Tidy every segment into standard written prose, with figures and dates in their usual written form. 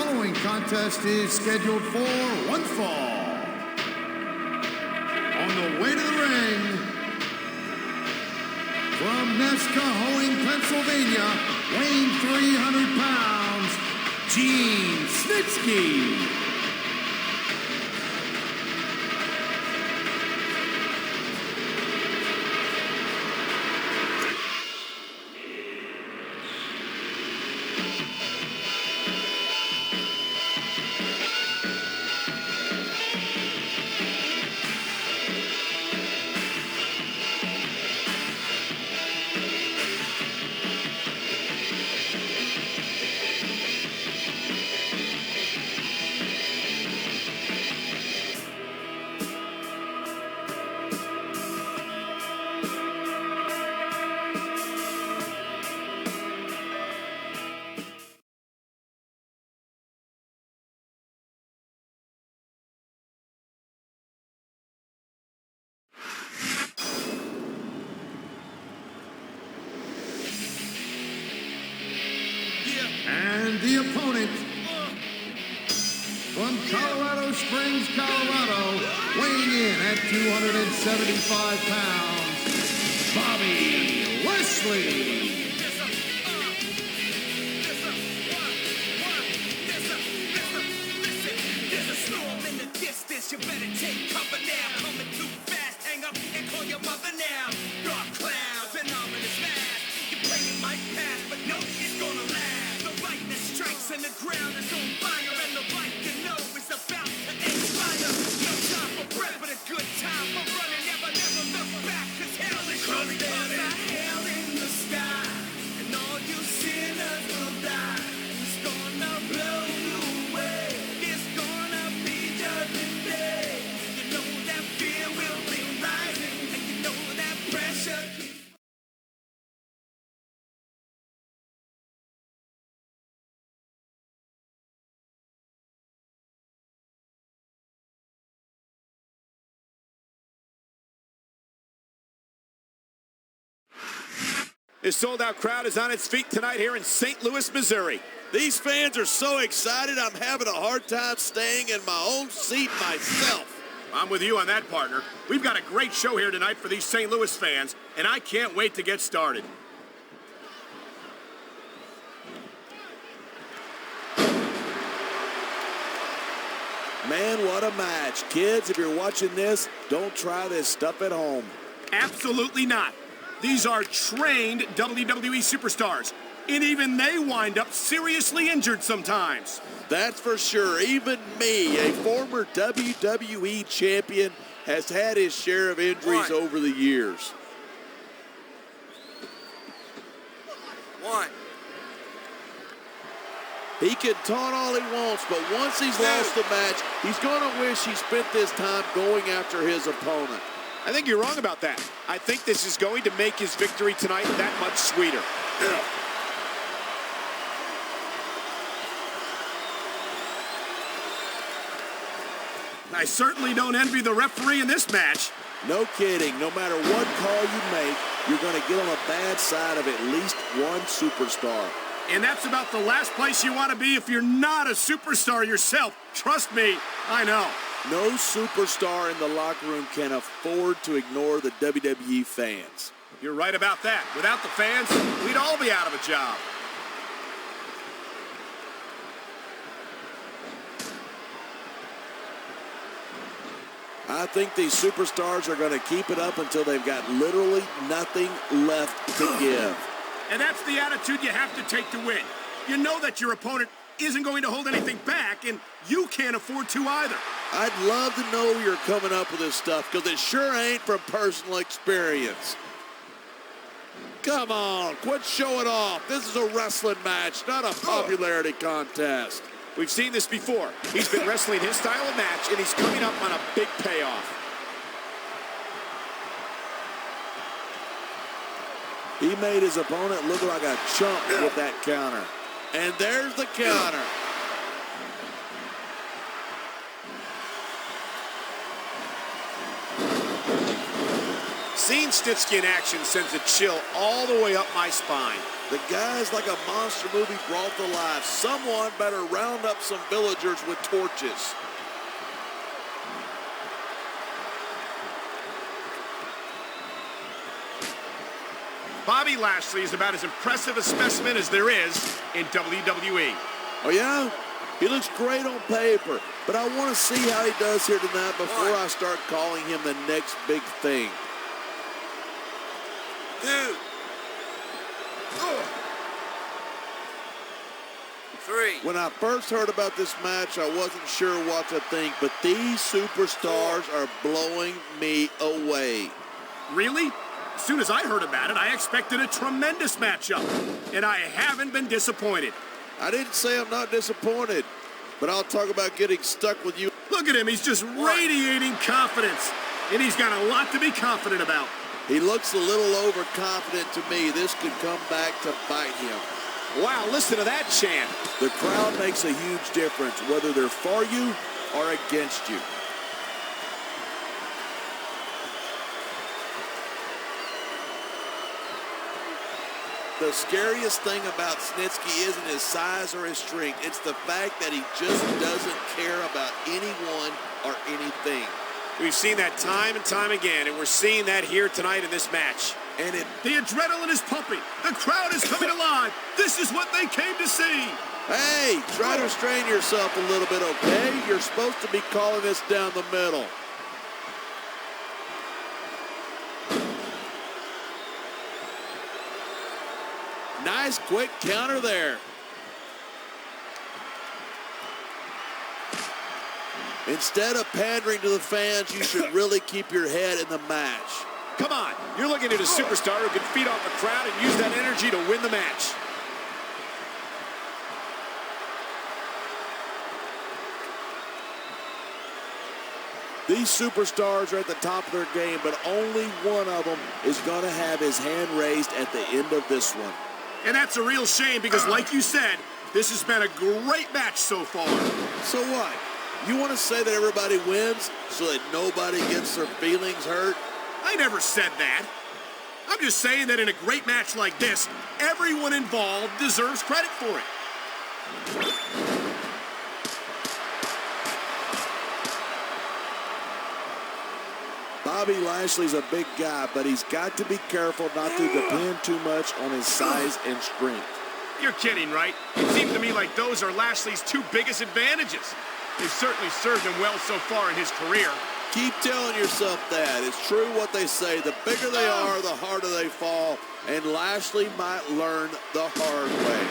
following contest is scheduled for one fall. On the way to the ring, from Nescahoning, Pennsylvania, weighing 300 pounds, Gene Snitsky. And the opponent, from Colorado Springs, Colorado, weighing in at 275 pounds, Bobby Lashley. There's a storm in the distance, you better take cover now. Coming too fast, hang up and call your mother now. Dark clouds and ominous mask. Your plane might pass, but no, it's gonna last. Strikes and the ground is on fire, and the light you know is about to expire. No time for breath, but a good time for running. Never look back, cause hell is coming. There's a hell in the sky, and all you sinners will die. It's gonna blow you away. It's gonna be judgment day. You know that fear will be rising, and you know that pressure keeps. This sold-out crowd is on its feet tonight here in St. Louis, Missouri. These fans are so excited, I'm having a hard time staying in my own seat myself. I'm with you on that, partner. We've got a great show here tonight for these St. Louis fans, and I can't wait to get started. Man, what a match. Kids, if you're watching this, don't try this stuff at home. Absolutely not. These are trained WWE superstars, and even they wind up seriously injured sometimes. That's for sure. Even me, a former WWE champion, has had his share of injuries over the years. He can taunt all he wants, but once he's lost the match, he's going to wish he spent this time going after his opponent. I think you're wrong about that. I think this is going to make his victory tonight that much sweeter. I certainly don't envy the referee in this match. No kidding. No matter what call you make, you're going to get on the bad side of at least one superstar. And that's about the last place you want to be if you're not a superstar yourself. Trust me, I know. No superstar in the locker room can afford to ignore the WWE fans. You're right about that. Without the fans, we'd all be out of a job. I think these superstars are going to keep it up until they've got literally nothing left to give. And that's the attitude you have to take to win. You know that your opponent isn't going to hold anything back, and you can't afford to either. I'd love to know where you're coming up with this stuff, because it sure ain't from personal experience. Come on, quit showing off. This is a wrestling match, not a popularity contest. We've seen this before. He's been wrestling his style of match, and he's coming up on a big payoff. He made his opponent look like a chump with that counter. And there's the counter. Seeing Snitsky in action sends a chill all the way up my spine. The guy's like a monster movie brought to life. Someone better round up some villagers with torches. Bobby Lashley is about as impressive a specimen as there is in WWE. Oh, yeah? He looks great on paper, but I want to see how he does here tonight before I start calling him the next big thing. 2, 3. When I first heard about this match, I wasn't sure what to think, but these superstars are blowing me away. Really? As soon as I heard about it, I expected a tremendous matchup, and I haven't been disappointed. I didn't say I'm not disappointed, but I'll talk about getting stuck with you. Look at him, he's just radiating confidence, and he's got a lot to be confident about. He looks a little overconfident to me. This could come back to bite him. Wow, listen to that chant. The crowd makes a huge difference, whether they're for you or against you. The scariest thing about Snitsky isn't his size or his strength. It's the fact that he just doesn't care about anyone or anything. We've seen that time and time again, and we're seeing that here tonight in this match. And the adrenaline is pumping. The crowd is coming alive. This is what they came to see. Hey, try to restrain yourself a little bit, okay? You're supposed to be calling this down the middle. Nice quick counter there. Instead of pandering to the fans, you should really keep your head in the match. Come on, you're looking at a superstar who can feed off the crowd and use that energy to win the match. These superstars are at the top of their game, but only one of them is going to have his hand raised at the end of this one. And that's a real shame because, like you said, this has been a great match so far. So what? You want to say that everybody wins so that nobody gets their feelings hurt? I never said that. I'm just saying that in a great match like this, everyone involved deserves credit for it. Bobby Lashley's a big guy, but he's got to be careful not to depend too much on his size and strength. You're kidding, right? It seems to me like those are Lashley's two biggest advantages. They've certainly served him well so far in his career. Keep telling yourself that. It's true what they say. The bigger they are, the harder they fall. And Lashley might learn the hard way.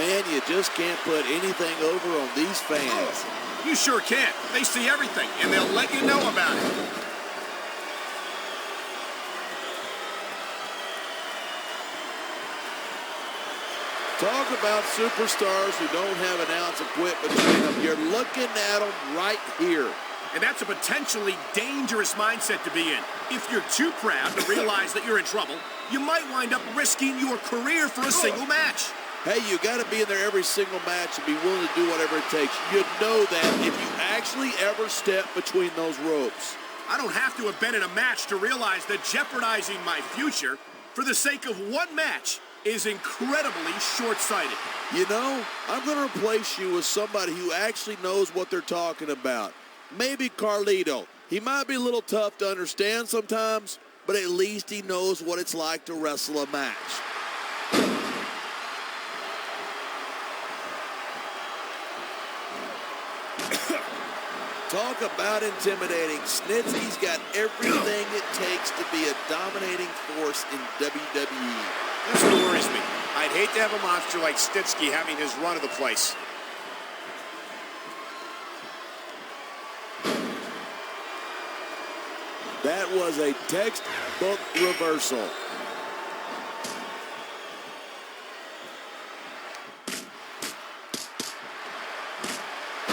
Man, you just can't put anything over on these fans. You sure can't. They see everything, and they'll let you know about it. Talk about superstars who don't have an ounce of quit between them. You're looking at them right here. And that's a potentially dangerous mindset to be in. If you're too proud to realize that you're in trouble, you might wind up risking your career for a single match. Hey, you got to be in there every single match and be willing to do whatever it takes. You know that if you actually ever step between those ropes. I don't have to have been in a match to realize that jeopardizing my future for the sake of one match is incredibly short-sighted. You know, I'm going to replace you with somebody who actually knows what they're talking about. Maybe Carlito. He might be a little tough to understand sometimes, but at least he knows what it's like to wrestle a match. Talk about intimidating. Snitsky's got everything it takes to be a dominating force in WWE. That's what worries me. I'd hate to have a monster like Snitsky having his run of the place. That was a textbook reversal.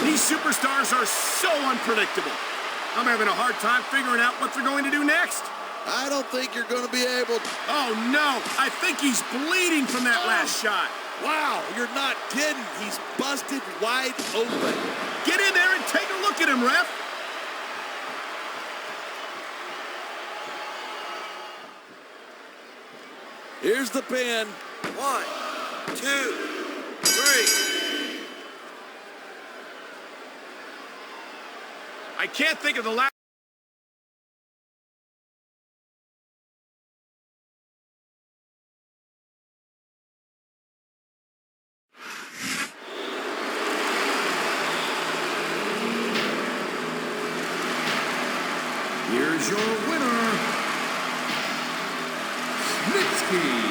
These superstars are so unpredictable. I'm having a hard time figuring out what they're going to do next. I don't think you're going to be able to. Oh, no. I think he's bleeding from that last shot. Wow, you're not kidding. He's busted wide open. Get in there and take a look at him, ref. Here's the pin. 1, 2, 3. I can't think of the last. Here's your winner, Snitsky.